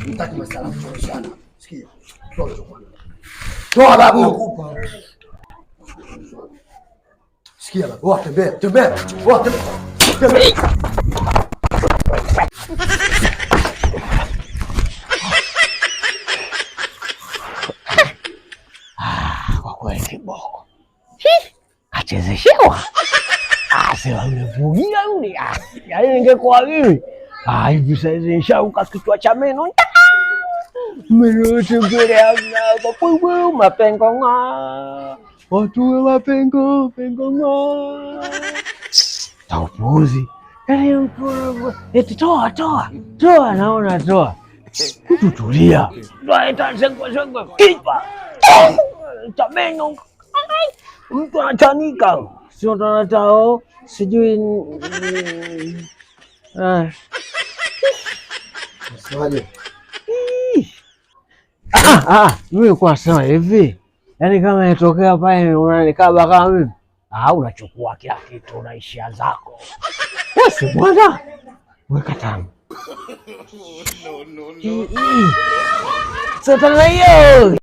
Nataka masala sana. Sikia. Toa babu. Sikia babu. Tembea. Tembea. Kwa kweli kiboko. Achezeshewa. Sema umevugia yule. Yaani ningekuwa mimi. Hivi sasa nishauka kichwa cha meno. Meno yote mbele hamna. Kwa mapengo nga. Watu wa mapengo nga. Taupuzi. Yaani mtu eti toa. Naona toa. Mtu tulia. Ndio itasengo kipa. Cha meno. Mtu anachanika. Sio tunatao sijui Swali. Mimi kwa sema hivi. Yaani kama itokea pale unanikaba kama mimi. Unachukua kila kitu unaishia zako. Si bwana. Weka tano. No. Sasa hiyo